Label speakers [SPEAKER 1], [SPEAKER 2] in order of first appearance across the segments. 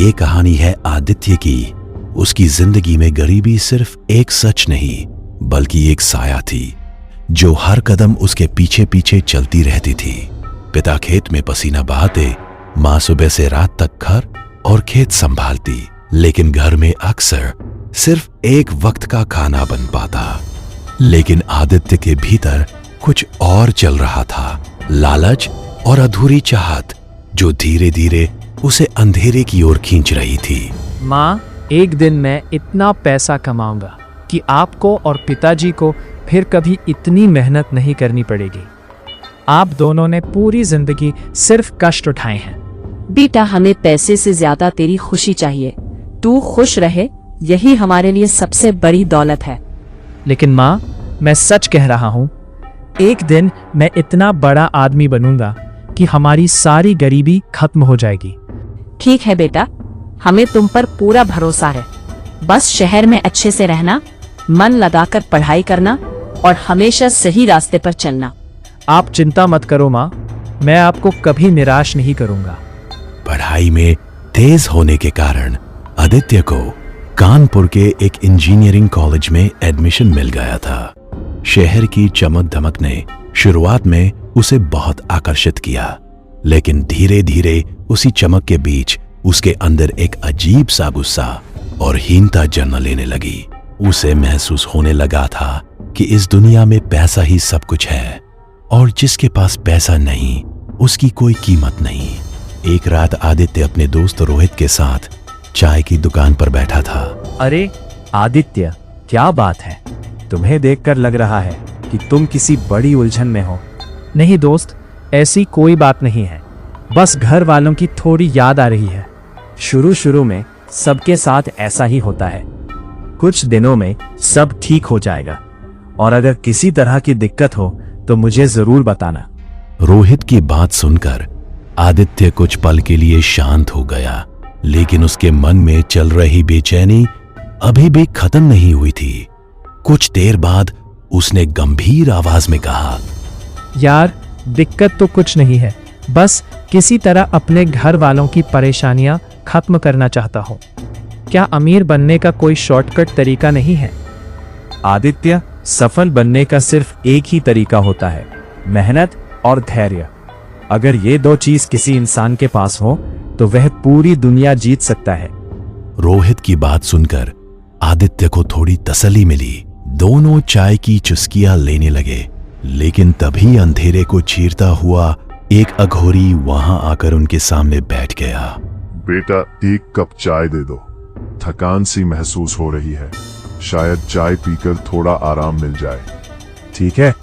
[SPEAKER 1] ये कहानी है आदित्य की। उसकी जिंदगी में गरीबी सिर्फ एक सच नहीं बल्कि एक साया थी जो हर कदम उसके पीछे पीछे चलती रहती थी। पिता खेत में पसीना बहाते, माँ सुबह से रात तक घर और खेत संभालती, लेकिन घर में अक्सर सिर्फ एक वक्त का खाना बन पाता। लेकिन आदित्य के भीतर कुछ और चल रहा था, लालच और अधूरी चाहत जो धीरे धीरे उसे अंधेरे की ओर खींच रही थी।
[SPEAKER 2] माँ, एक दिन मैं इतना पैसा कमाऊंगा कि आपको और पिताजी को फिर कभी इतनी मेहनत नहीं करनी पड़ेगी। आप दोनों ने पूरी जिंदगी सिर्फ कष्ट उठाए हैं।
[SPEAKER 3] बेटा, हमें पैसे से ज्यादा तेरी खुशी चाहिए। तू खुश रहे, यही हमारे लिए सबसे बड़ी दौलत है।
[SPEAKER 2] लेकिन माँ, मैं सच कह रहा हूँ, एक दिन मैं इतना बड़ा आदमी बनूंगा कि हमारी सारी गरीबी खत्म हो जाएगी।
[SPEAKER 3] ठीक है बेटा, हमें तुम पर पूरा भरोसा है। बस शहर में अच्छे से रहना, मन लगाकर पढ़ाई करना और हमेशा सही रास्ते पर चलना।
[SPEAKER 2] आप चिंता मत करो माँ, मैं आपको कभी निराश नहीं करूंगा।
[SPEAKER 1] पढ़ाई में तेज होने के कारण आदित्य को कानपुर के एक इंजीनियरिंग कॉलेज में एडमिशन मिल गया था। शहर की चमक धमक ने शुरुआत में उसे बहुत आकर्षित किया, लेकिन धीरे धीरे उसी चमक के बीच उसके अंदर एक अजीब सा गुस्सा और हीनता जन्म लेने लगी। उसे महसूस होने लगा था कि इस दुनिया में पैसा ही सब कुछ है और जिसके पास पैसा नहीं उसकी कोई कीमत नहीं। एक रात आदित्य अपने दोस्त रोहित के साथ चाय की दुकान पर बैठा था।
[SPEAKER 2] अरे आदित्य, क्या बात है? तुम्हें देखकर लग रहा है कि तुम किसी बड़ी उलझन में हो। नहीं दोस्त, ऐसी कोई बात नहीं है, बस घर वालों की थोड़ी याद आ रही है। शुरू शुरू में सबके साथ ऐसा ही होता है, कुछ दिनों में सब ठीक हो जाएगा और अगर किसी तरह की दिक्कत हो तो मुझे जरूर बताना।
[SPEAKER 1] रोहित की बात सुनकर आदित्य कुछ पल के लिए शांत हो गया, लेकिन उसके मन में चल रही बेचैनी अभी भी खत्म नहीं हुई थी। कुछ देर बाद उसने गंभीर आवाज में कहा,
[SPEAKER 2] यार, दिक्कत तो कुछ नहीं है, बस किसी तरह अपने घर वालों की परेशानियां खत्म करना चाहता हूं। क्या अमीर बनने का कोई शॉर्टकट तरीका नहीं है? आदित्य, सफल बनने का सिर्फ एक ही तरीका होता है, मेहनत और धैर्य। अगर ये दो चीज किसी इंसान के पास हो तो वह पूरी दुनिया जीत सकता है।
[SPEAKER 1] रोहित की बात सुनकर आदित्य को थोड़ी तसल्ली मिली। दोनों चाय की चुस्कियां लेने लगे, लेकिन तभी अंधेरे को चीरता हुआ एक अघोरी वहां आकर उनके सामने बैठ गया।
[SPEAKER 4] बेटा, एक कप चाय दे दो, थकान सी महसूस हो रही है, शायद चाय पीकर थोड़ा आराम मिल जाए।
[SPEAKER 5] ठीक है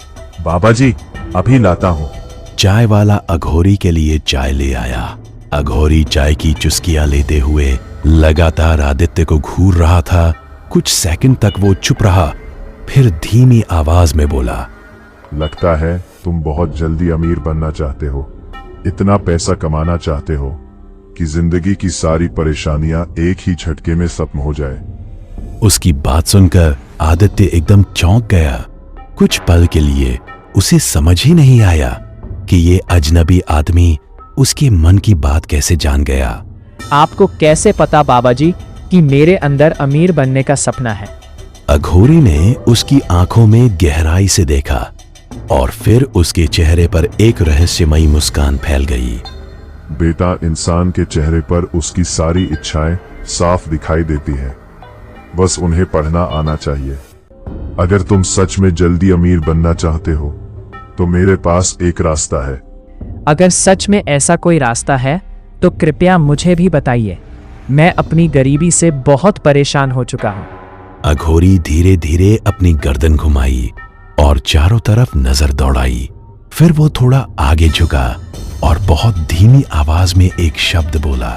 [SPEAKER 5] बाबा जी, अभी लाता हूँ।
[SPEAKER 1] चाय वाला अघोरी के लिए चाय ले आया। अघोरी चाय की चुस्कियां लेते हुए लगातार आदित्य को घूर रहा था। कुछ सेकंड तक वो चुप रहा, फिर धीमी आवाज में बोला,
[SPEAKER 4] लगता है तुम बहुत जल्दी अमीर बनना चाहते हो, इतना पैसा कमाना चाहते हो कि जिंदगी की सारी परेशानियां एक ही झटके में खत्म हो जाए।
[SPEAKER 1] उसकी बात सुनकर आदित्य एकदम चौंक गया। कुछ पल के लिए उसे समझ ही नहीं आया कि ये अजनबी आदमी उसके मन की बात कैसे जान गया।
[SPEAKER 2] आपको कैसे पता बाबा जी कि मेरे अंदर अमीर बनने का सपना है?
[SPEAKER 1] अघोरी ने उसकी आंखों में गहराई से देखा और फिर उसके चेहरे पर एक रहस्यमयी मुस्कान फैल गई।
[SPEAKER 4] बेटा, इंसान के चेहरे पर उसकी सारी इच्छाएं साफ दिखाई देती हैं, बस उन्हें पढ़ना आना चाहिए। अगर तुम सच में जल्दी अमीर बनना चाहते हो तो मेरे पास एक रास्ता है।
[SPEAKER 2] अगर सच में ऐसा कोई रास्ता है तो कृपया मुझे भी बताइए। मैं अपनी गरीबी से बहुत परेशान हो चुका हूँ।
[SPEAKER 1] अघोरी धीरे धीरे अपनी गर्दन घुमाई और चारों तरफ नजर दौड़ाई। फिर वो थोड़ा आगे झुका और बहुत धीमी आवाज में एक शब्द बोला,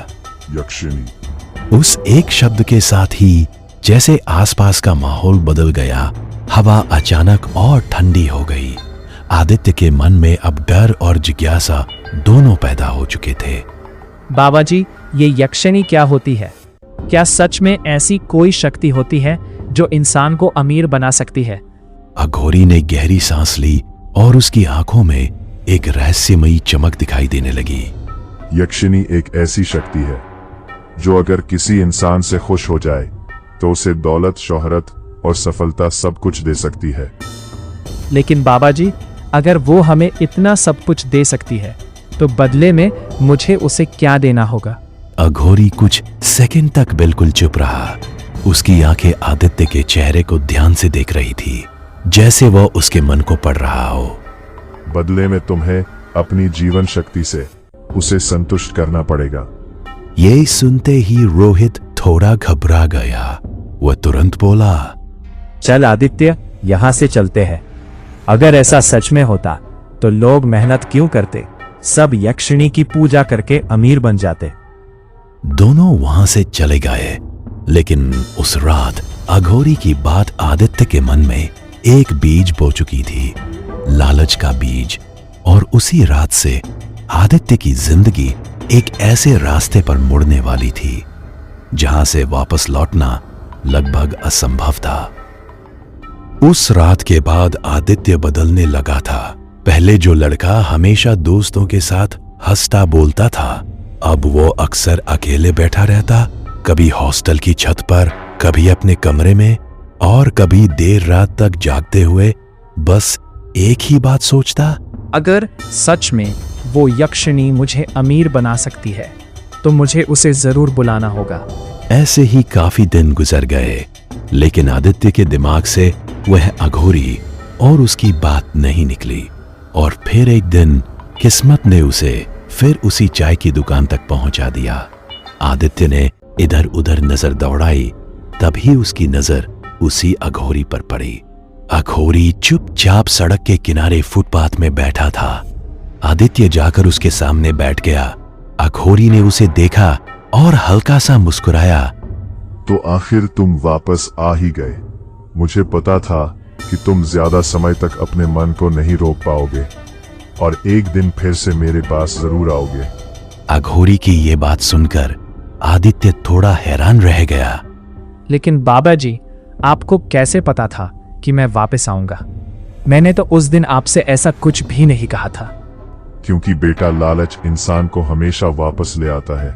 [SPEAKER 4] यक्षिणी।
[SPEAKER 1] उस एक शब्द के साथ ही जैसे आसपास का माहौल बदल गया। हवा अचानक और ठंडी हो गई। आदित्य के मन में अब डर और जिज्ञासा दोनों पैदा हो चुके थे।
[SPEAKER 2] बाबा जी, ये यक्षिणी क्या होती है? क्या सच में ऐसी कोई शक्ति होती है जो इंसान को अमीर बना सकती है?
[SPEAKER 1] अघोरी ने गहरी सांस ली और उसकी आंखों में एक रहस्यमयी चमक दिखाई देने लगी।
[SPEAKER 4] यक्षिणी एक ऐसी शक्ति है जो अगर किसी इंसान से खुश हो जाए तो उसे दौलत, शोहरत और सफलता सब कुछ दे सकती है।
[SPEAKER 2] लेकिन बाबा जी, अगर वो हमें इतना सब कुछ दे सकती है तो बदले में मुझे उसे क्या देना होगा?
[SPEAKER 1] अघोरी कुछ सेकंड तक बिल्कुल चुप रहा। उसकी आंखें आदित्य के चेहरे को ध्यान से देख रही थी, जैसे वह उसके मन को पढ़ रहा हो।
[SPEAKER 4] बदले में तुम्हें अपनी जीवन शक्ति से उसे संतुष्ट करना पड़ेगा।
[SPEAKER 1] ये सुनते ही रोहित थोड़ा घबरा गया। वह तुरंत बोला,
[SPEAKER 6] चल आदित्य, यहां से चलते हैं। अगर ऐसा सच में होता तो लोग मेहनत क्यों करते? सब यक्षिणी की पूजा करके अमीर बन जाते।
[SPEAKER 1] दोनों वहां से चले गए। लेकिन उस रात अघोरी की बात आदित्य के मन में एक बीज बो चुकी थी, लालच का बीज। और उसी रात से आदित्य की जिंदगी एक ऐसे रास्ते पर मुड़ने वाली थी जहां से वापस लौटना लगभग असंभव था। उस रात के बाद आदित्य बदलने लगा था। पहले जो लड़का हमेशा दोस्तों के साथ हंसता बोलता था, अब वो अक्सर अकेले बैठा रहता, कभी हॉस्टल की छत पर, कभी अपने कमरे में और कभी देर रात तक जागते हुए बस एक ही बात सोचता।
[SPEAKER 2] अगर सच में वो यक्षिणी मुझे अमीर बना सकती है तो मुझे उसे जरूर बुलाना होगा।
[SPEAKER 1] ऐसे ही काफी दिन गुजर गए, लेकिन आदित्य के दिमाग से वह अघोरी और उसकी बात नहीं निकली। और फिर एक दिन किस्मत ने उसे फिर उसी चाय की दुकान तक पहुंचा दिया। आदित्य ने इधर उधर नजर दौड़ाई, तभी उसकी नजर उसी अघोरी पर पड़ी। अघोरी चुपचाप सड़क के किनारे फुटपाथ में बैठा था। आदित्य जाकर उसके सामने बैठ गया। अघोरी ने उसे देखा और हल्का सा मुस्कुराया।
[SPEAKER 4] तो आखिर तुम वापस आ ही गए। मुझे पता था कि तुम ज्यादा समय तक अपने मन को नहीं रोक पाओगे और एक दिन फिर से मेरे पास जरूर आओगे।
[SPEAKER 1] अघोरी की ये बात सुनकर आदित्य थोड़ा हैरान रह गया।
[SPEAKER 2] लेकिन बाबा जी, आपको कैसे पता था कि मैं वापस आऊंगा? मैंने तो उस दिन आपसे ऐसा कुछ भी नहीं कहा था।
[SPEAKER 4] क्योंकि बेटा, लालच इंसान को हमेशा वापस ले आता है।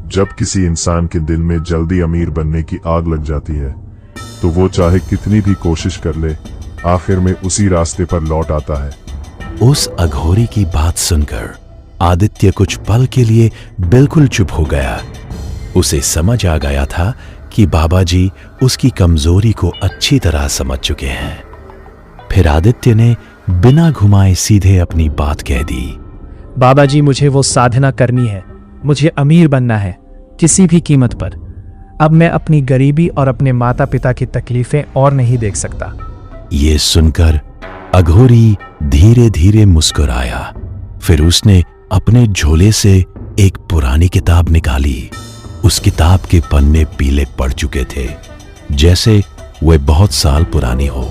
[SPEAKER 4] जब किसी इंसान के दिल में जल्दी अमीर बनने की आग लग जाती है तो वो चाहे कितनी भी कोशिश कर ले, आखिर में उसी रास्ते पर लौट आता है।
[SPEAKER 1] उस अघोरी की बात सुनकर आदित्य कुछ पल के लिए बिल्कुल चुप हो गया। उसे समझ आ गया था कि बाबा जी उसकी कमजोरी को अच्छी तरह समझ चुके हैं। फिर आदित्य ने बिना घुमाए सीधे अपनी बात कह दी।
[SPEAKER 2] बाबा जी, मुझे वो साधना करनी है। मुझे अमीर बनना है, किसी भी कीमत पर। अब मैं अपनी गरीबी और अपने माता पिता की तकलीफें और नहीं देख सकता।
[SPEAKER 1] ये सुनकर अघोरी धीरे धीरे मुस्कुराया। फिर उसने अपने झोले से एक पुरानी किताब निकाली। उस किताब के पन्ने पीले पड़ चुके थे, जैसे वे बहुत साल पुरानी हो।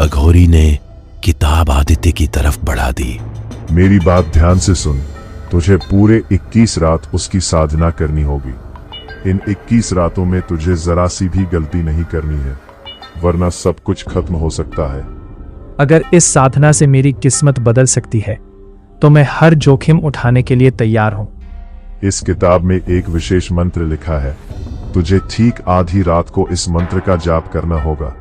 [SPEAKER 1] अघोरी ने किताब आदित्य की तरफ बढ़ा दी।
[SPEAKER 4] मेरी बात ध्यान से सुन। तुझे पूरे 21 रात उसकी साधना करनी होगी। इन 21 रातों में तुझे जरा सी भी गलती नहीं करनी है, वरना सब कुछ खत्म हो सकता है।
[SPEAKER 2] अगर इस साधना से मेरी किस्मत बदल सकती है तो मैं हर जोखिम उठाने के लिए तैयार हूं।
[SPEAKER 4] इस किताब में एक विशेष मंत्र लिखा है। तुझे ठीक आधी रात को इस मंत्र का जाप करना होगा,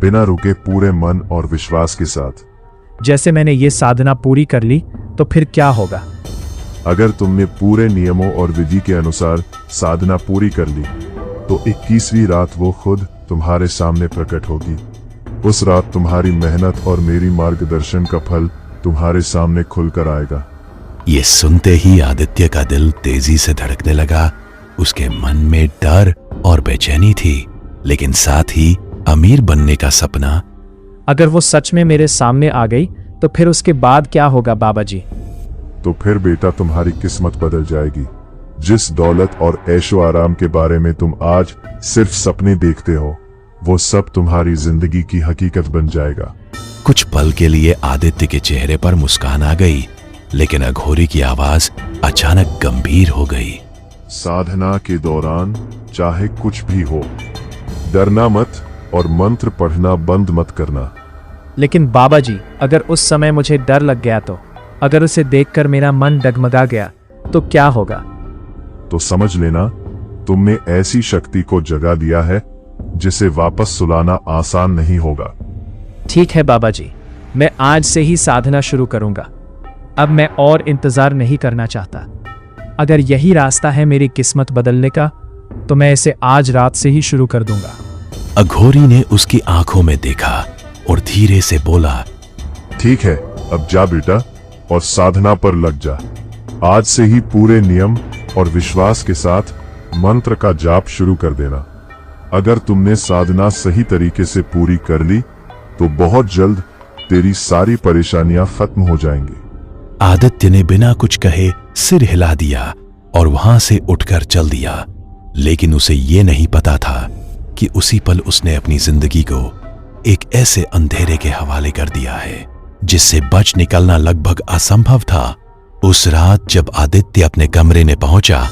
[SPEAKER 4] बिना रुके, पूरे मन और विश्वास के साथ।
[SPEAKER 2] जैसे मैंने ये साधना पूरी कर ली तो फिर क्या होगा?
[SPEAKER 4] अगर तुमने पूरे नियमों और विधि के अनुसार साधना पूरी कर ली तो 21वीं रात वो खुद तुम्हारे सामने प्रकट होगी। उस रात तुम्हारी मेहनत और मेरी मार्गदर्शन का फल तुम्हारे सामने खुलकर आएगा।
[SPEAKER 1] ये सुनते ही आदित्य का दिल तेजी से धड़कने लगा। उसके मन में डर और बेचैनी थी, लेकिन साथ ही अमीर बनने का सपना।
[SPEAKER 2] अगर वो सच में मेरे सामने आ गई तो फिर उसके बाद क्या होगा बाबा जी?
[SPEAKER 4] तो फिर बेटा, तुम्हारी किस्मत बदल जाएगी। जिस दौलत और ऐशो आराम के बारे में तुम आज सिर्फ सपने देखते हो, वो सब तुम्हारी जिंदगी की हकीकत बन जाएगा।
[SPEAKER 1] कुछ पल के लिए आदित्य के चेहरे पर मुस्कान आ गई, लेकिन अघोरी की आवाज अचानक गंभीर हो गई।
[SPEAKER 4] साधना के दौरान चाहे कुछ भी हो, डरना मत और मंत्र पढ़ना बंद मत करना।
[SPEAKER 2] लेकिन बाबा जी, अगर उस समय मुझे डर लग गया तो? अगर उसे देखकर मेरा मन डगमगा गया तो क्या होगा?
[SPEAKER 4] तो समझ लेना, तुमने ऐसी शक्ति को जगा दिया है जिसे वापस सुलाना आसान नहीं होगा।
[SPEAKER 2] ठीक है बाबा जी, मैं आज से ही साधना शुरू करूंगा। अब मैं और इंतजार नहीं करना चाहता। अगर यही रास्ता है मेरी किस्मत बदलने का, तो मैं इसे आज रात से ही शुरू कर दूंगा।
[SPEAKER 1] अघोरी ने उसकी आंखों में देखा और धीरे से बोला,
[SPEAKER 4] ठीक है, अब जा बेटा और साधना पर लग जा। आज से ही पूरे नियम और विश्वास के साथ मंत्र का जाप शुरू कर देना। अगर तुमने साधना सही तरीके से पूरी कर ली तो बहुत जल्द तेरी सारी परेशानियां खत्म हो जाएंगी।
[SPEAKER 1] आदित्य ने बिना कुछ कहे सिर हिला दिया और वहां से उठकर चल दिया। लेकिन उसे यह नहीं पता था कि उसी पल उसने अपनी जिंदगी को एक ऐसे अंधेरे के हवाले कर दिया है जिससे बच निकलना लगभग असंभव था। उस रात जब आदित्य अपने कमरे में पहुंचा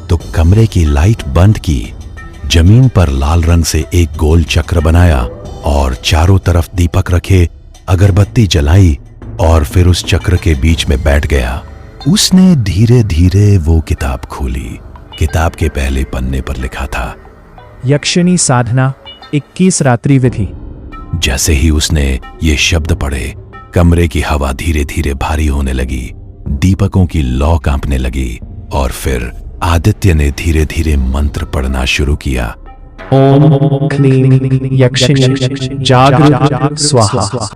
[SPEAKER 1] तो कमरे की लाइट बंद की, जमीन पर लाल रंग से एक गोल चक्र बनाया और चारों तरफ दीपक रखे अगरबत्ती जलाई और फिर उस चक्र के बीच में बैठ गया। उसने धीरे धीरे वो किताब खोली। किताब के पहले पन्ने पर लिखा था,
[SPEAKER 2] यक्षिणी साधना 21 रात्रि विधि।
[SPEAKER 1] जैसे ही उसने ये शब्द पढ़े, कमरे की हवा धीरे धीरे भारी होने लगी, दीपकों की लौ कांपने लगी और फिर आदित्य ने धीरे धीरे मंत्र पढ़ना शुरू किया।
[SPEAKER 2] ओम क्लीं यक्षिणी जागृत स्वाहा।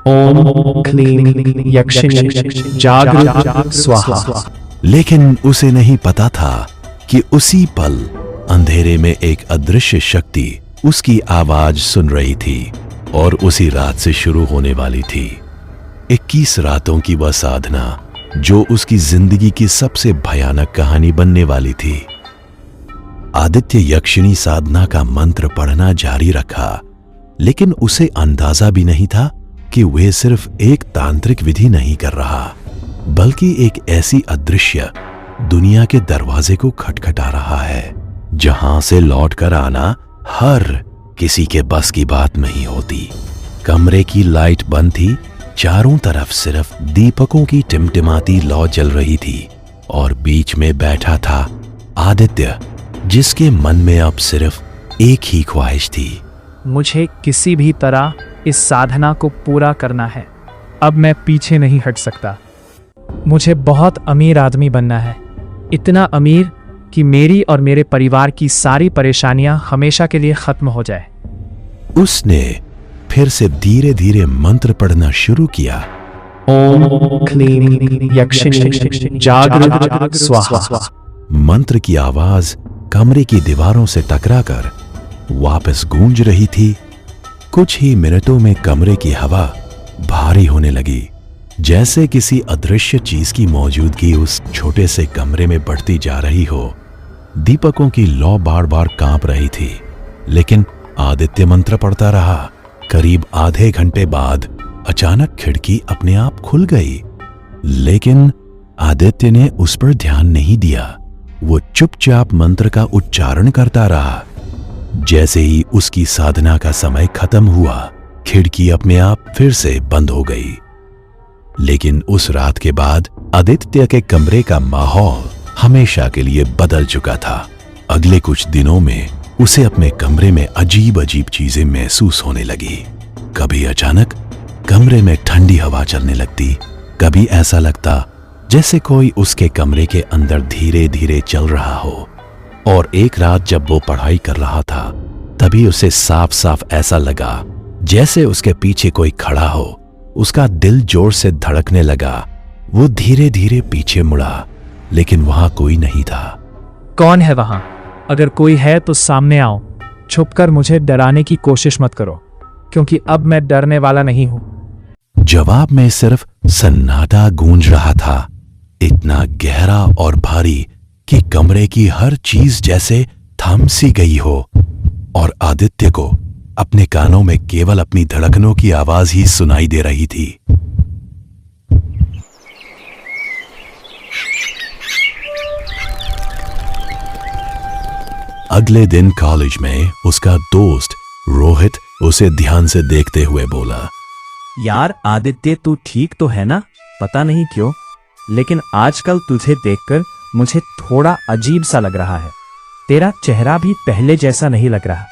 [SPEAKER 2] ओम क्लीं यक्षिणी जागृत स्वाहा।
[SPEAKER 1] लेकिन उसे नहीं पता था कि उसी पल अंधेरे में एक अदृश्य शक्ति उसकी आवाज सुन रही थी और उसी रात से शुरू होने वाली थी 21 रातों की वह साधना जो उसकी जिंदगी की सबसे भयानक कहानी बनने वाली थी। आदित्य यक्षिणी साधना का मंत्र पढ़ना जारी रखा, लेकिन उसे अंदाजा भी नहीं था कि वह सिर्फ एक तांत्रिक विधि नहीं कर रहा, बल्कि एक ऐसी अदृश्य दुनिया के दरवाजे को खटखटा रहा है जहां से लौट कर आना हर किसी के बस की बात नहीं होती। कमरे की लाइट बंद थी, चारों तरफ सिर्फ दीपकों की टिमटिमाती लौ जल रही थी और बीच में बैठा था आदित्य, जिसके मन में अब सिर्फ एक ही ख्वाहिश थी,
[SPEAKER 2] मुझे किसी भी तरह इस साधना को पूरा करना है। अब मैं पीछे नहीं हट सकता। मुझे बहुत अमीर आदमी बनना है, इतना अमीर कि मेरी और मेरे परिवार की सारी परेशानियां हमेशा के लिए खत्म हो जाए।
[SPEAKER 1] उसने फिर से धीरे धीरे मंत्र पढ़ना शुरू किया।
[SPEAKER 2] ओम क्लीं यक्षिणी जागृत स्वाहा।
[SPEAKER 1] मंत्र की आवाज कमरे की दीवारों से टकराकर वापस गूंज रही थी। कुछ ही मिनटों में कमरे की हवा भारी होने लगी, जैसे किसी अदृश्य चीज की मौजूदगी उस छोटे से कमरे में बढ़ती जा रही हो। दीपकों की लौ बार बार कांप रही थी, लेकिन आदित्य मंत्र पढ़ता रहा। करीब आधे घंटे बाद अचानक खिड़की अपने आप खुल गई, लेकिन आदित्य ने उस पर ध्यान नहीं दिया। वो चुपचाप मंत्र का उच्चारण करता रहा। जैसे ही उसकी साधना का समय खत्म हुआ, खिड़की अपने आप फिर से बंद हो गई। लेकिन उस रात के बाद आदित्य के कमरे का माहौल हमेशा के लिए बदल चुका था। अगले कुछ दिनों में उसे अपने कमरे में अजीब अजीब चीजें महसूस होने लगी। कभी अचानक कमरे में ठंडी हवा चलने लगती, कभी ऐसा लगता जैसे कोई उसके कमरे के अंदर धीरे धीरे चल रहा हो। और एक रात जब वो पढ़ाई कर रहा था, तभी उसे साफ साफ ऐसा लगा जैसे उसके पीछे कोई खड़ा हो। उसका दिल जोर से धड़कने लगा। वो धीरे धीरे पीछे मुड़ा, लेकिन वहां कोई नहीं था।
[SPEAKER 2] कौन है वहां? अगर कोई है तो सामने आओ। छुपकर मुझे डराने की कोशिश मत करो, क्योंकि अब मैं डरने वाला नहीं हूं।
[SPEAKER 1] जवाब में सिर्फ सन्नाटा गूंज रहा था, इतना गहरा और भारी कि कमरे की हर चीज जैसे थम सी गई हो। और आदित्य को अपने कानों में केवल अपनी धड़कनों की आवाज ही सुनाई दे रही थी। अगले दिन कॉलेज में उसका दोस्त रोहित उसे ध्यान से देखते हुए बोला,
[SPEAKER 6] यार आदित्य, तू ठीक तो है ना? पता नहीं क्यों, लेकिन आजकल तुझे देखकर मुझे थोड़ा अजीब सा लग रहा है। तेरा चेहरा भी पहले जैसा नहीं लग रहा,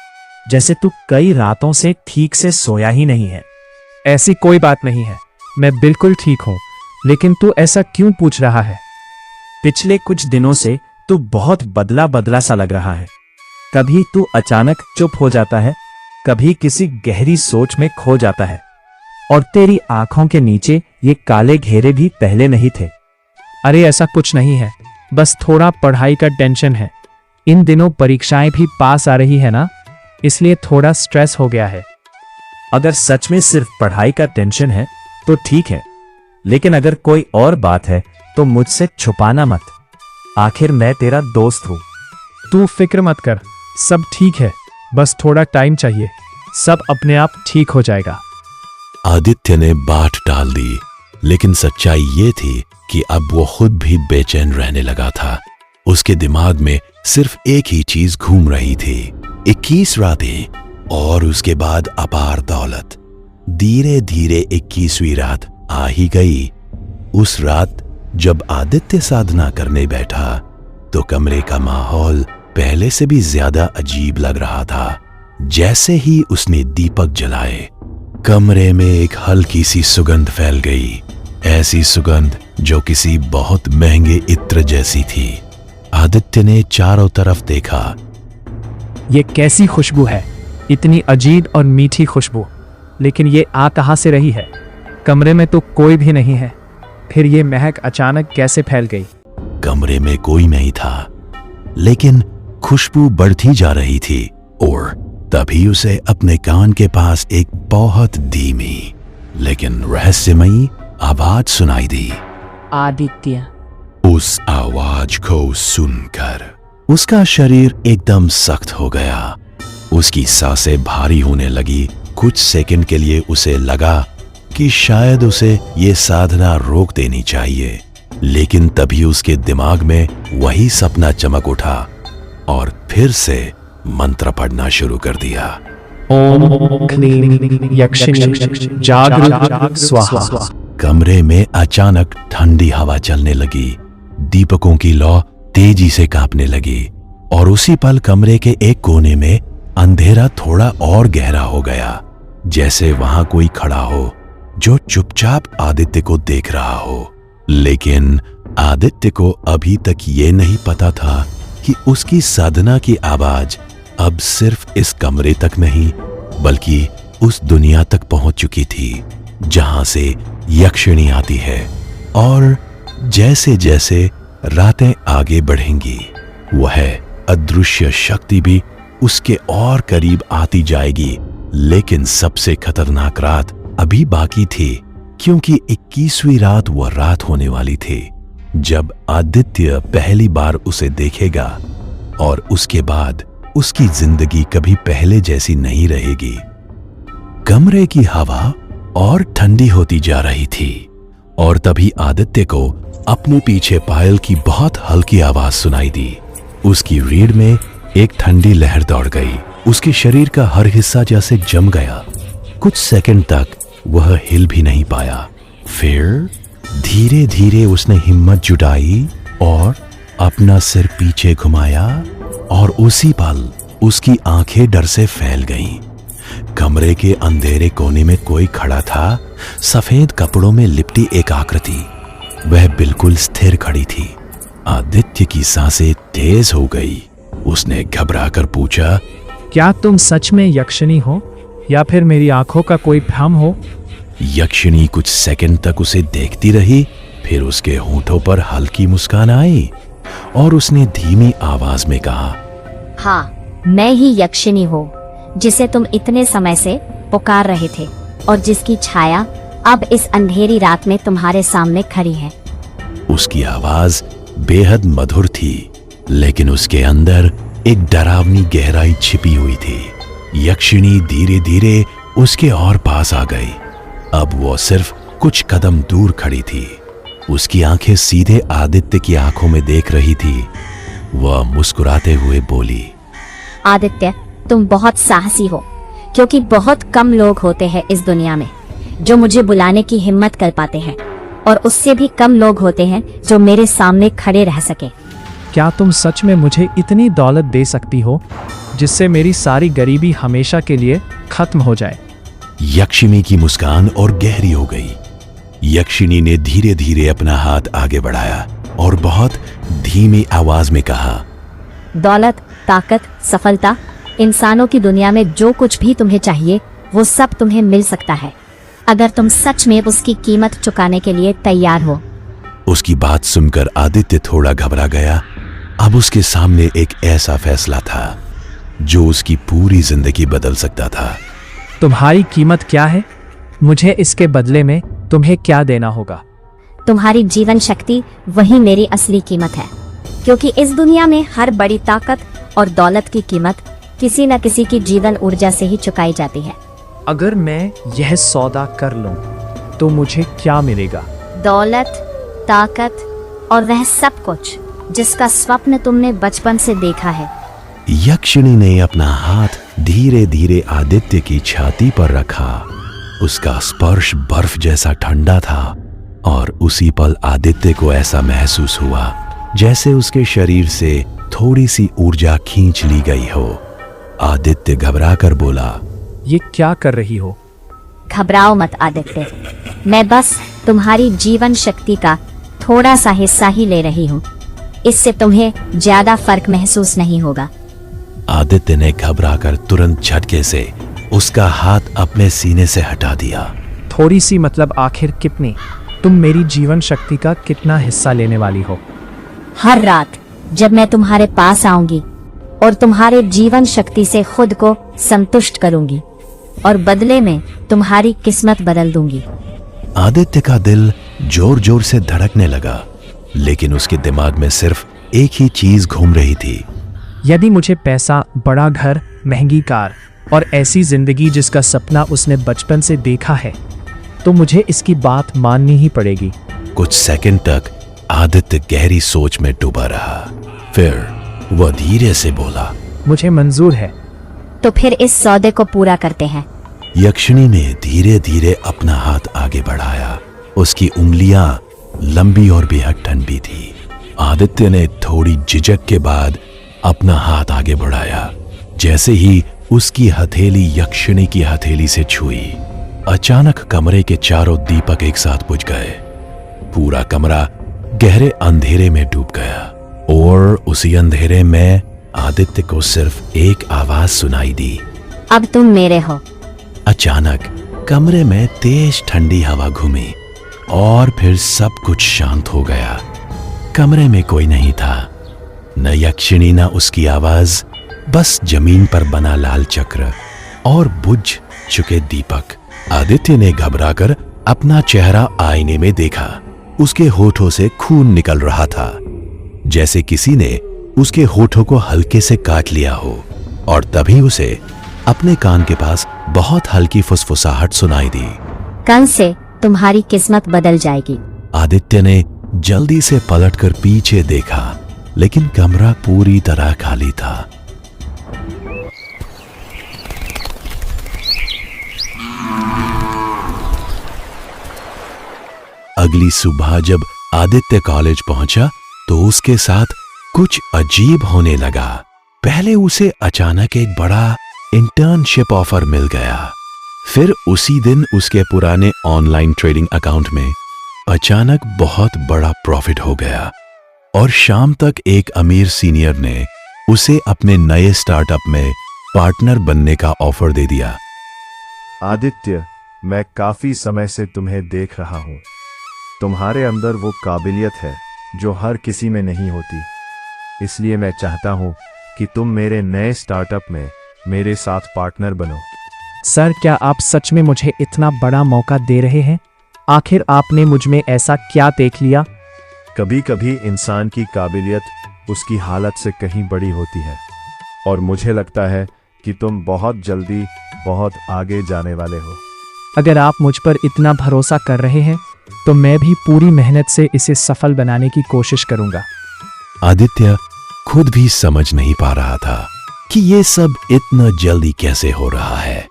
[SPEAKER 6] जैसे तू कई रातों से ठीक से सोया ही नहीं है।
[SPEAKER 2] ऐसी कोई बात नहीं है, मैं बिल्कुल ठीक हूँ। लेकिन तू ऐसा क्यों पूछ रहा है?
[SPEAKER 6] पिछले कुछ दिनों से तू बहुत बदला बदला सा लग रहा है। कभी तू अचानक चुप हो जाता है, कभी किसी गहरी सोच में खो जाता है, और तेरी आंखों के नीचे ये काले घेरे भी पहले नहीं थे।
[SPEAKER 2] अरे ऐसा कुछ नहीं है, बस थोड़ा पढ़ाई का टेंशन है। इन दिनों परीक्षाएं भी पास आ रही है ना, इसलिए थोड़ा स्ट्रेस हो गया है।
[SPEAKER 6] अगर सच में सिर्फ पढ़ाई का टेंशन है तो ठीक है, लेकिन अगर कोई और बात है तो मुझसे छुपाना मत। आखिर मैं तेरा दोस्त हूं।
[SPEAKER 2] तू फिक्र मत कर, सब ठीक है, बस थोड़ा टाइम चाहिए, सब अपने आप ठीक हो जाएगा।
[SPEAKER 1] आदित्य ने बात टाल दी, लेकिन सच्चाई ये थी कि अब वो खुद भी बेचैन रहने लगा था। उसके दिमाग में सिर्फ एक ही चीज घूम रही थी, 21 रातें और उसके बाद अपार दौलत। धीरे धीरे 21वीं रात आ ही गई। उस रात जब आदित्य साधना करने बैठा तो कमरे का माहौल पहले से भी ज्यादा अजीब लग रहा था। जैसे ही उसने दीपक जलाए, कमरे में एक हल्की सी सुगंध फैल गई, ऐसी सुगंध जो किसी बहुत महंगे इत्र जैसी थी। आदित्य ने चारों तरफ देखा।
[SPEAKER 2] ये कैसी खुशबू है, इतनी अजीब और मीठी खुशबू, लेकिन ये आ कहां से रही है? कमरे में तो कोई भी नहीं है, फिर ये महक अचानक कैसे फैल गई?
[SPEAKER 1] कमरे में कोई नहीं था, लेकिन खुशबू बढ़ती जा रही थी और तभी उसे अपने कान के पास एक बहुत धीमी लेकिन रहस्यमयी आवाज सुनाई दी।
[SPEAKER 3] आदित्य।
[SPEAKER 1] उस आवाज को सुनकर उसका शरीर एकदम सख्त हो गया। उसकी सांसें भारी होने लगी। कुछ सेकंड के लिए उसे लगा कि शायद उसे ये साधना रोक देनी चाहिए, लेकिन तभी उसके दिमाग में वही सपना चमक उठा और फिर से मंत्र पढ़ना शुरू कर दिया।
[SPEAKER 2] ओम क्लीं यक्षिणी जागृत स्वाहा।
[SPEAKER 1] कमरे में अचानक ठंडी हवा चलने लगी। दीपकों की लौ तेजी से कांपने लगी और उसी पल कमरे के एक कोने में अंधेरा थोड़ा और गहरा हो गया, जैसे वहां कोई खड़ा हो जो चुपचाप आदित्य को देख रहा हो। लेकिन आदित्य को अभी तक ये नहीं पता था कि उसकी साधना की आवाज अब सिर्फ इस कमरे तक नहीं, बल्कि उस दुनिया तक पहुंच चुकी थी जहां से यक्षिणी आती है। और जैसे जैसे रातें आगे बढ़ेंगी, वह अदृश्य शक्ति भी उसके और करीब आती जाएगी। लेकिन सबसे खतरनाक रात अभी बाकी थी, क्योंकि 21वीं रात वह रात होने वाली थी जब आदित्य पहली बार उसे देखेगा और उसके बाद उसकी जिंदगी कभी पहले जैसी नहीं रहेगी। कमरे की हवा और ठंडी होती जा रही थी और तभी आदित्य को अपने पीछे पायल की बहुत हल्की आवाज सुनाई दी। उसकी रीढ़ में एक ठंडी लहर दौड़ गई। उसके शरीर का हर हिस्सा जैसे जम गया। कुछ सेकंड तक वह हिल भी नहीं पाया। फिर धीरे धीरे उसने हिम्मत जुटाई और अपना सिर पीछे घुमाया और उसी पल उसकी आंखें डर से फैल गईं। कमरे के अंधेरे कोने में कोई खड़ा था। सफेद कपड़ों में लिपटी एक आकृति, वह बिल्कुल स्थिर खड़ी थी। आदित्य की सांसें तेज हो गई। उसने घबराकर पूछा,
[SPEAKER 2] क्या तुम सच में यक्षिणी हो या फिर मेरी आंखों का कोई भ्रम हो?
[SPEAKER 1] यक्षिणी कुछ सेकंड तक उसे देखती रही, फिर उसके होठों पर हल्की मुस्कान आई और उसने धीमी आवाज में कहा,
[SPEAKER 7] हाँ, मैं ही यक्षिणी हूँ, जिसे तुम इतने समय से पुकार रहे थे और जिसकी छाया अब इस अंधेरी रात में तुम्हारे सामने खड़ी है।
[SPEAKER 1] उसकी आवाज बेहद मधुर थी, लेकिन उसके अंदर एक डरावनी गहराई छिपी हुई थी। यक्षिणी धीरे धीरे उसके और पास आ गई। अब वो सिर्फ कुछ कदम दूर खड़ी थी। उसकी आंखें सीधे आदित्य की आंखों में देख रही थी। वह मुस्कुराते हुए बोली,
[SPEAKER 7] आदित्य, तुम बहुत साहसी हो, क्योंकि बहुत कम लोग होते हैं इस दुनिया में जो मुझे बुलाने की हिम्मत कर पाते हैं, और उससे भी कम लोग होते हैं जो मेरे सामने खड़े रह सके।
[SPEAKER 2] क्या तुम सच में मुझे इतनी दौलत दे सकती हो जिससे मेरी सारी गरीबी हमेशा के लिए खत्म हो जाए?
[SPEAKER 1] यक्षिणी की मुस्कान और गहरी हो गई। यक्षिणी ने धीरे धीरे अपना हाथ आगे बढ़ाया और बहुत धीमी आवाज में कहा,
[SPEAKER 7] दौलत, ताकत, सफलता, इंसानों की दुनिया में जो कुछ भी तुम्हें चाहिए वो सब तुम्हें मिल सकता है, अगर तुम सच में उसकी कीमत चुकाने के लिए तैयार हो।
[SPEAKER 1] उसकी बात सुनकर आदित्य थोड़ा घबरा गया। अब उसके सामने एक ऐसा फैसला था जो उसकी पूरी जिंदगी बदल सकता था।
[SPEAKER 2] तुम्हारी कीमत क्या है? मुझे इसके बदले में तुम्हें क्या देना होगा?
[SPEAKER 7] तुम्हारी जीवन शक्ति वही मेरी असली कीमत है, क्योंकि इस दुनिया में हर बड़ी ताकत और दौलत की कीमत किसी न किसी की जीवन ऊर्जा से ही चुकाई जाती है।
[SPEAKER 2] अगर मैं यह सौदा कर लूं तो मुझे क्या मिलेगा?
[SPEAKER 7] दौलत, ताकत और वह सब कुछ जिसका स्वप्न तुमने बचपन से देखा है।
[SPEAKER 1] यक्षिणी ने अपना हाथ धीरे धीरे आदित्य की छाती पर रखा। उसका स्पर्श बर्फ जैसा ठंडा था और उसी पल आदित्य को ऐसा महसूस हुआ जैसे उसके शरीर से थोड़ी सी ऊर्जा खींच ली गई हो। आदित्य घबराकर बोला,
[SPEAKER 2] ये क्या कर रही हो?
[SPEAKER 7] घबराओ मत आदित्य, मैं बस तुम्हारी जीवन शक्ति का थोड़ा सा हिस्सा ही ले रही हूँ। इससे तुम्हें ज्यादा फर्क महसूस नहीं होगा।
[SPEAKER 1] आदित्य ने घबराकर तुरंत झटके से उसका हाथ अपने सीने से हटा दिया।
[SPEAKER 2] थोड़ी सी मतलब आखिर कितनी? तुम मेरी जीवन शक्ति का कितना हिस्सा लेने वाली हो?
[SPEAKER 7] हर रात जब मैं तुम्हारे पास आऊंगी और तुम्हारे जीवन शक्ति से खुद को संतुष्ट करूंगी और बदले में तुम्हारी किस्मत बदल दूंगी।
[SPEAKER 1] आदित्य का दिल जोर जोर से धड़कने लगा, लेकिन उसके दिमाग में सिर्फ एक ही चीज घूम रही थी।
[SPEAKER 2] यदि मुझे पैसा, बड़ा घर, महंगी कार और ऐसी जिंदगी जिसका सपना उसने बचपन से देखा है, तो मुझे इसकी बात माननी ही पड़ेगी।
[SPEAKER 1] कुछ सेकंड तक आदित्य गहरी सोच में डूबा रहा। फिर वह धीरे से बोला,
[SPEAKER 2] मुझे मंजूर है।
[SPEAKER 7] तो फिर इस सौदे को पूरा करते हैं।
[SPEAKER 1] यक्षिणी ने धीरे धीरे अपना हाथ आगे बढ़ाया। उसकी उंगलियां लंबी और बेहद ठंडी थी। आदित्य ने थोड़ी झिझक के बाद अपना हाथ आगे बढ़ाया। जैसे ही उसकी हथेली यक्षिणी की हथेली से छुई, अचानक कमरे के चारों दीपक एक साथ बुझ गए। पूरा कमरा गहरे अंधेरे में डूब गया और उसी अंधेरे में आदित्य को सिर्फ एक आवाज सुनाई दी,
[SPEAKER 7] अब तुम मेरे हो।
[SPEAKER 1] अचानक कमरे में तेज ठंडी हवा घूमी और फिर सब कुछ शांत हो गया। कमरे में कोई नहीं था, न यक्षिणी न उसकी आवाज, बस जमीन पर बना लाल चक्र और बुझ चुके दीपक। आदित्य ने घबराकर अपना चेहरा आईने में देखा। उसके होठों से खून निकल रहा था, जैसे किसी ने उसके होठों को हल्के से काट लिया हो। और तभी उसे अपने कान के पास बहुत हल्की फुसफुसाहट सुनाई दी,
[SPEAKER 7] कल से तुम्हारी किस्मत बदल जाएगी।
[SPEAKER 1] आदित्य ने जल्दी से पलटकर पीछे देखा, लेकिन कमरा पूरी तरह खाली था। अगली सुबह जब आदित्य कॉलेज पहुंचा तो उसके साथ कुछ अजीब होने लगा। पहले उसे अचानक एक बड़ा इंटर्नशिप ऑफर मिल गया। फिर उसी दिन उसके पुराने ऑनलाइन ट्रेडिंग अकाउंट में अचानक बहुत बड़ा प्रॉफिट हो गया और शाम तक एक अमीर सीनियर ने उसे अपने नए स्टार्टअप में पार्टनर बनने का ऑफर दे दिया।
[SPEAKER 5] आदित्य, मैं काफी समय से तुम्हें देख रहा हूँ। तुम्हारे अंदर वो काबिलियत है जो हर किसी में नहीं होती। इसलिए मैं चाहता हूँ कि तुम मेरे नए स्टार्टअप में मेरे साथ पार्टनर बनो।
[SPEAKER 2] सर, क्या आप सच में मुझे इतना बड़ा मौका दे रहे हैं? आखिर आपने मुझ में ऐसा क्या देख लिया?
[SPEAKER 5] कभी कभी इंसान की काबिलियत उसकी हालत से कहीं बड़ी होती है और मुझे लगता है कि तुम बहुत जल्दी बहुत आगे जाने वाले हो।
[SPEAKER 2] अगर आप मुझ पर इतना भरोसा कर रहे हैं तो मैं भी पूरी मेहनत से इसे सफल बनाने की कोशिश करूंगा।
[SPEAKER 1] आदित्य खुद भी समझ नहीं पा रहा था कि ये सब इतना जल्दी कैसे हो रहा है।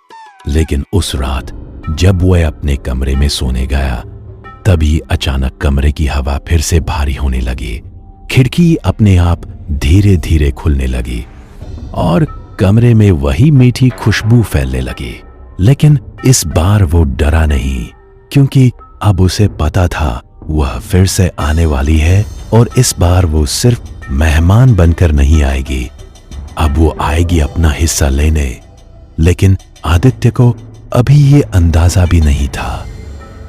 [SPEAKER 1] लेकिन उस रात जब वह अपने कमरे में सोने गया, तभी अचानक कमरे की हवा फिर से भारी होने लगी। खिड़की अपने आप धीरे धीरे खुलने लगी और कमरे में वही मीठी खुशबू फैलने लगी। लेकिन इस बार वो डरा नहीं, क्योंकि अब उसे पता था वह फिर से आने वाली है और इस बार वो सिर्फ मेहमान बनकर नहीं आएगी, अब वो आएगी अपना हिस्सा लेने। लेकिन आदित्य को अभी ये अंदाजा भी नहीं था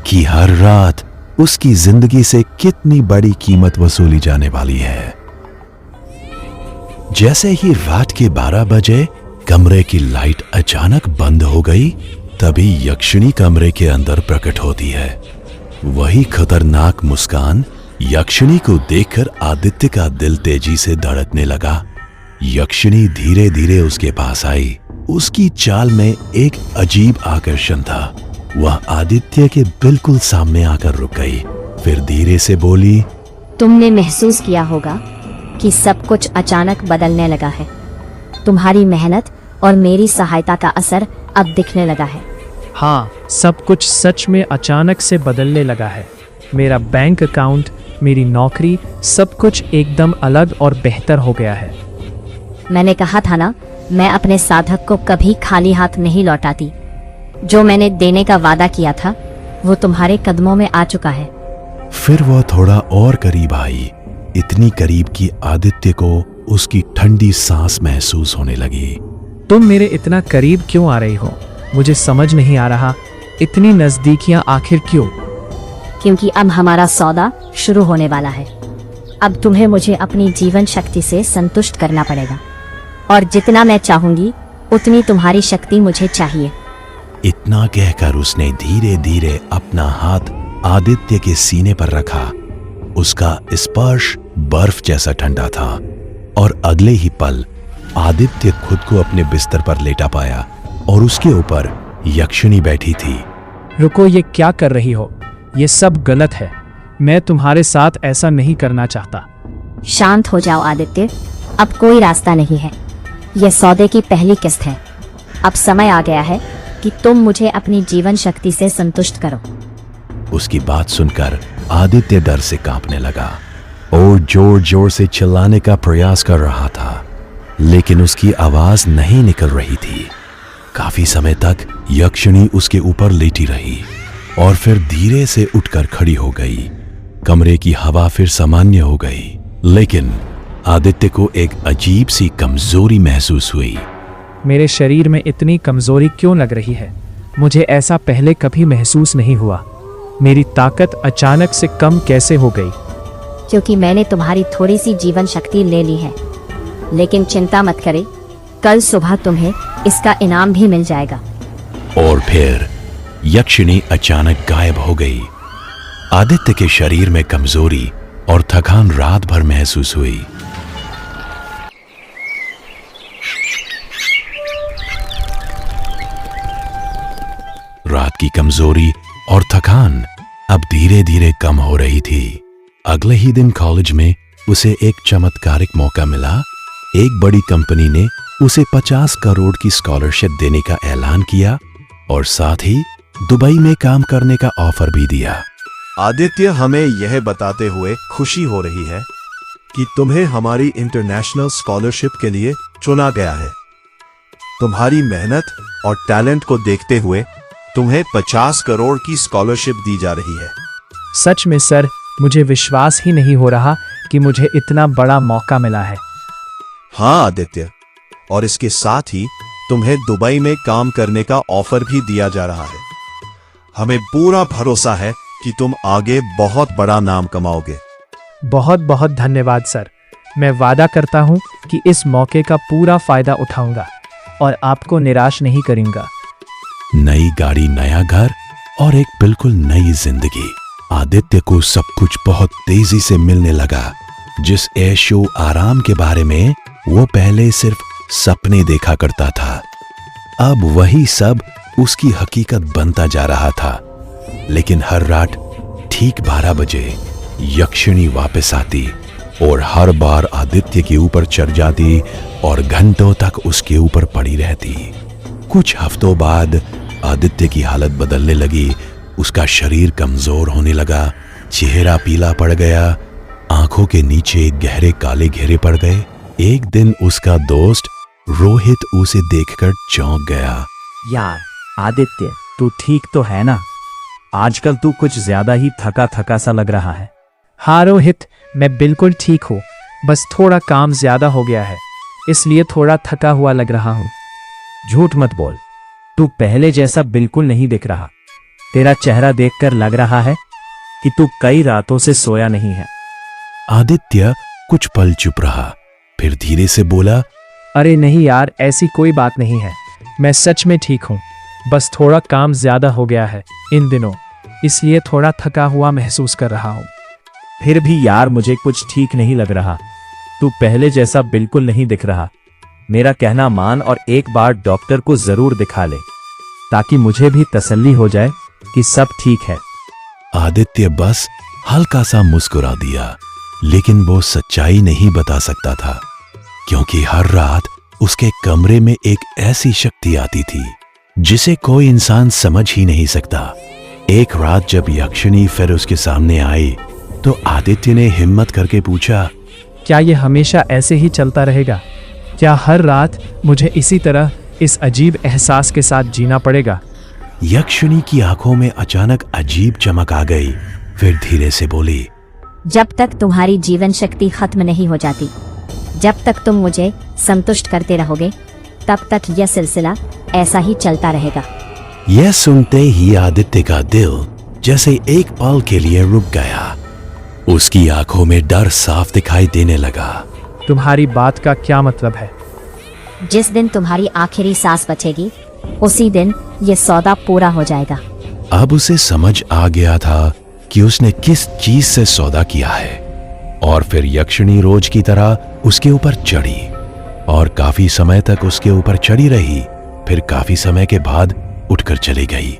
[SPEAKER 1] कि हर रात उसकी जिंदगी से कितनी बड़ी कीमत वसूली जाने वाली है। जैसे ही रात के 12 बजे कमरे की लाइट अचानक बंद हो गई, तभी यक्षिणी कमरे के अंदर प्रकट होती है। वही खतरनाक मुस्कान। यक्षिणी को देखकर आदित्य का दिल तेजी से धड़कने लगा। यक्षिणी धीरे धीरे उसके पास आई। उसकी चाल में एक अजीब आकर्षण था। वह आदित्य के बिल्कुल सामने आकर रुक गई, फिर धीरे से बोली,
[SPEAKER 7] तुमने महसूस किया होगा कि सब कुछ अचानक बदलने लगा है। तुम्हारी मेहनत और मेरी सहायता का असर अब दिखने लगा है।
[SPEAKER 2] हाँ, सब कुछ सच में अचानक से बदलने लगा है। मेरा बैंक अकाउंट, मेरी नौकरी, सब कुछ एकदम अलग और बेहतर हो गया है।
[SPEAKER 7] मैंने कहा था ना, मैं अपने साधक को कभी खाली हाथ नहीं लौटाती। जो मैंने देने का वादा किया था वो तुम्हारे कदमों में आ चुका है।
[SPEAKER 1] फिर वह थोड़ा और करीब आई, इतनी करीब कि आदित्य को उसकी ठंडी सांस महसूस होने लगी।
[SPEAKER 2] तुम मेरे इतना करीब क्यों आ रही हो? मुझे समझ नहीं आ रहा, इतनी नजदीकियां आखिर क्यों?
[SPEAKER 7] क्योंकि अब हमारा सौदा शुरू होने वाला है। अब तुम्हें मुझे अपनी जीवन शक्ति से संतुष्ट करना पड़ेगा, और जितना मैं चाहूंगी उतनी तुम्हारी शक्ति मुझे चाहिए।
[SPEAKER 1] इतना कहकर उसने धीरे धीरे अपना हाथ आदित्य के सीने पर रखा। उसका स्पर्श बर्फ जैसा ठंडा था और अगले ही पल आदित्य खुद को अपने बिस्तर पर लेटा पाया और उसके ऊपर यक्षिणी बैठी थी।
[SPEAKER 2] रुको, ये क्या कर रही हो? ये सब गलत है। मैं तुम्हारे साथ ऐसा नहीं करना चाहता।
[SPEAKER 7] शांत हो जाओ आदित्य, अब कोई रास्ता नहीं है। यह सौदे की पहली किस्त है। अब समय आ गया है कि तुम मुझे अपनी जीवन शक्ति से संतुष्ट करो।
[SPEAKER 1] उसकी बात सुनकर आदित्य डर से कांपने लगा और जोर जोर से चिल्लाने का प्रयास कर रहा था, लेकिन उसकी आवाज नहीं निकल रही थी। काफी समय तक यक्षिणी उसके ऊपर लेटी रही और फिर धीरे से उठकर खड़ी हो गई। कमरे की हवा फिर सामान्य हो गई, लेकिन आदित्य को एक अजीब सी कमजोरी महसूस हुई।
[SPEAKER 2] मेरे शरीर में इतनी कमजोरी क्यों लग रही है? मुझे ऐसा पहले कभी महसूस नहीं हुआ। मेरी ताकत अचानक से कम कैसे हो गई?
[SPEAKER 7] क्योंकि मैंने तुम्हारी थोड़ी सी जीवन शक्ति ले ली है। लेकिन चिंता मत करे, कल सुबह तुम्हें इसका इनाम भी मिल जाएगा।
[SPEAKER 1] और फिर यक्षिणी अचानक गायब हो गई। आदित्य के शरीर में कमजोरी और थकान रात भर महसूस हुई। रात की कमजोरी और थकान अब धीरे धीरे कम हो रही थी। अगले ही दिन कॉलेज में उसे एक चमत्कारिक मौका मिला। एक बड़ी कंपनी ने उसे 50 करोड़ की स्कॉलरशिप देने का ऐलान किया और साथ ही दुबई में काम करने का ऑफर भी दिया।
[SPEAKER 5] आदित्य, हमें यह बताते हुए खुशी हो रही है कि तुम्हें हमारी इंटरनेशनल स्कॉलरशिप के लिए चुना गया है। तुम्हारी मेहनत और टैलेंट को देखते हुए तुम्हें 50 करोड़ की स्कॉलरशिप दी जा रही है।
[SPEAKER 2] सच में सर, मुझे विश्वास ही नहीं हो रहा कि मुझे इतना बड़ा मौका मिला है।
[SPEAKER 5] हाँ आदित्य, और इसके साथ ही तुम्हें दुबई में काम करने का ऑफर भी दिया जा रहा है। हमें पूरा भरोसा है कि तुम आगे बहुत बड़ा नाम कमाओगे।
[SPEAKER 2] बहुत बहुत धन्यवाद सर। मैं वादा करता हूँ कि इस मौके का पूरा फायदा उठाऊंगा और आपको निराश नहीं करूंगा।
[SPEAKER 1] नई गाड़ी, नया घर और एक बिल्कुल नई जिंदगी। आदित्य को सब कुछ बहुत तेजी से मिलने लगा। जिस ऐशो आराम के बारे में वो पहले सिर्फ सपने देखा करता था, अब वही सब उसकी हकीकत बनता जा रहा था। लेकिन हर रात ठीक 12 बजे यक्षिणी वापस आती और हर बार आदित्य के ऊपर चढ़ जाती और घंटों तक उसके ऊपर पड़ी रहती। कुछ हफ्तों बाद आदित्य की हालत बदलने लगी। उसका शरीर कमजोर होने लगा, चेहरा पीला पड़ गया आंखों के नीचे गहरे काले घेरे पड़ गए। एक दिन उसका दोस्त रोहित उसे देखकर चौंक गया।
[SPEAKER 6] यार आदित्य, तू ठीक तो है ना? आजकल तू कुछ ज्यादा ही थका थका सा लग रहा है।
[SPEAKER 2] हाँ रोहित, मैं बिल्कुल ठीक हूँ। बस थोड़ा काम ज्यादा हो गया है, इसलिए थोड़ा थका हुआ लग रहा हूँ।
[SPEAKER 6] झूठ मत बोल, तू पहले जैसा बिल्कुल नहीं दिख रहा। तेरा चेहरा देखकर लग रहा है कि तू कई रातों से सोया नहीं है।
[SPEAKER 1] आदित्य कुछ पल चुप रहा, फिर धीरे से बोला,
[SPEAKER 2] अरे नहीं यार, ऐसी कोई बात नहीं है। मैं सच में ठीक हूँ। बस थोड़ा काम ज्यादा हो गया है इन दिनों, इसलिए थोड़ा थका हुआ महसूस कर रहा हूँ।
[SPEAKER 6] फिर भी यार मुझे कुछ ठीक नहीं लग रहा। तू पहले जैसा बिल्कुल नहीं दिख रहा। मेरा कहना मान और एक बार डॉक्टर को जरूर दिखा ले, ताकि मुझे भी तसल्ली हो जाए कि सब ठीक है।
[SPEAKER 1] आदित्य बस हल्का सा मुस्कुरा दिया, लेकिन वो सच्चाई नहीं बता सकता था, क्योंकि हर रात उसके कमरे में एक ऐसी शक्ति आती थी जिसे कोई इंसान समझ ही नहीं सकता। एक रात जब यक्षिणी फिर उसके सामने आई तो आदित्य ने हिम्मत करके पूछा,
[SPEAKER 2] क्या ये हमेशा ऐसे ही चलता रहेगा? क्या हर रात मुझे इसी तरह इस अजीब एहसास के साथ जीना पड़ेगा?
[SPEAKER 1] यक्षिणी की आंखों में अचानक अजीब चमक आ गई, फिर धीरे से बोली,
[SPEAKER 7] जब तक तुम्हारी जीवन शक्ति खत्म नहीं हो जाती, जब तक तुम मुझे संतुष्ट करते रहोगे, तब तक यह सिलसिला ऐसा ही चलता रहेगा।
[SPEAKER 1] यह सुनते ही आदित्य का दिल जैसे एक पल के लिए रुक गया। उसकी आंखों में डर साफ दिखाई देने लगा।
[SPEAKER 2] तुम्हारी बात का क्या मतलब है?
[SPEAKER 7] जिस दिन तुम्हारी आखिरी सांस बचेगी, उसी दिन ये सौदा पूरा हो जाएगा।
[SPEAKER 1] अब उसे समझ आ गया था कि उसने किस चीज से सौदा किया है। और फिर यक्षिणी रोज की तरह उसके ऊपर चढ़ी और काफी समय तक उसके ऊपर चढ़ी रही। फिर काफी समय के बाद उठकर चली गई।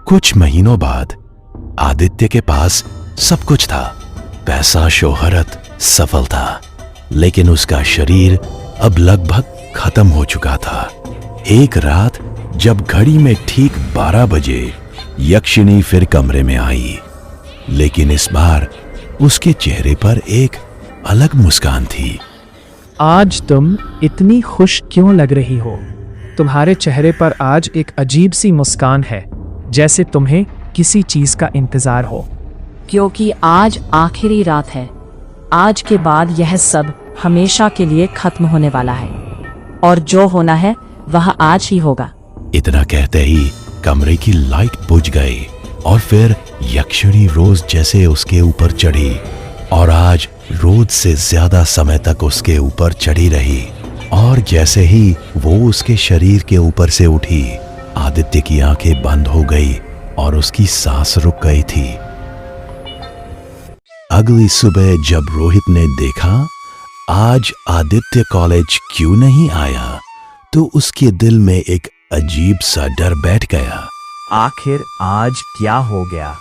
[SPEAKER 1] कुछ महीनों बाद आदित्य के पास सब कुछ था, पैसा, शोहरत, सफलता, लेकिन उसका शरीर अब लगभग खत्म हो चुका था। एक रात जब घड़ी में ठीक 12 बजे यक्षिणी फिर कमरे में आई, लेकिन इस बार उसके चेहरे पर एक अलग मुस्कान थी।
[SPEAKER 2] आज तुम इतनी खुश क्यों लग रही हो? तुम्हारे चेहरे पर आज एक अजीब सी मुस्कान है, जैसे तुम्हें किसी चीज का इंतजार हो।
[SPEAKER 3] क्योंकि आज आखिरी रात है। आज के बाद यह सब हमेशा के लिए खत्म होने वाला है, और जो होना है वह आज ही होगा।
[SPEAKER 1] इतना कहते ही कमरे की लाइट बुझ गई और फिर यक्षिणी रोज जैसे उसके ऊपर चढ़ी और आज रोज से ज्यादा समय तक उसके ऊपर चढ़ी रही। और जैसे ही वो उसके शरीर के ऊपर से उठी, आदित्य की आंखें बंद हो गई और उसकी सांस रुक गई थी। अगली सुबह जब रोहित ने देखा आज आदित्य कॉलेज क्यों नहीं आया, तो उसके दिल में एक अजीब सा डर बैठ गया।
[SPEAKER 6] आखिर आज क्या हो गया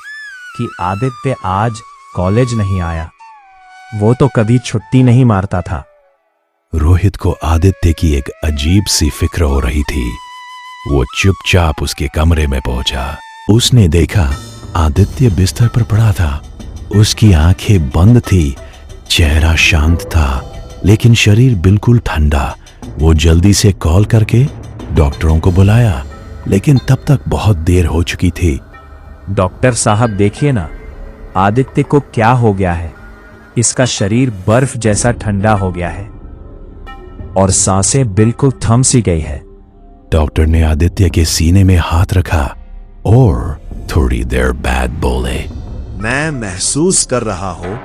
[SPEAKER 6] कि आदित्य आज कॉलेज नहीं आया? वो तो कभी छुट्टी नहीं मारता था।
[SPEAKER 1] रोहित को आदित्य की एक अजीब सी फिक्र हो रही थी। वो चुपचाप उसके कमरे में पहुंचा। उसने देखा आदित्य बिस्तर पर पड़ा था। उसकी आंखें बंद थी, चेहरा शांत था, लेकिन शरीर बिल्कुल ठंडा। वो जल्दी से कॉल करके डॉक्टरों को बुलाया, लेकिन तब तक बहुत देर हो चुकी थी।
[SPEAKER 6] डॉक्टर साहब देखिए ना, आदित्य को क्या हो गया है? इसका शरीर बर्फ जैसा ठंडा हो गया है और सांसें बिल्कुल थम सी गई है।
[SPEAKER 1] डॉक्टर ने आदित्य के सीने में हाथ रखा और थोड़ी देर बाद बोले,
[SPEAKER 8] मैं महसूस कर रहा हूं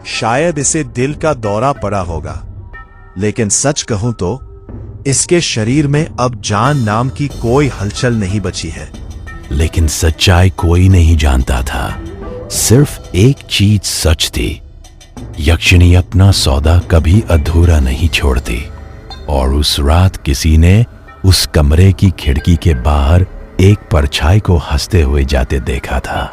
[SPEAKER 8] शायद इसे दिल का दौरा पड़ा होगा, लेकिन सच कहूं तो इसके शरीर में अब जान नाम की कोई हलचल नहीं बची है।
[SPEAKER 1] लेकिन सच्चाई कोई नहीं जानता था। सिर्फ एक चीज सच थी, यक्षिणी अपना सौदा कभी अधूरा नहीं छोड़ती। और उस रात किसी ने उस कमरे की खिड़की के बाहर एक परछाई को हंसते हुए जाते देखा था।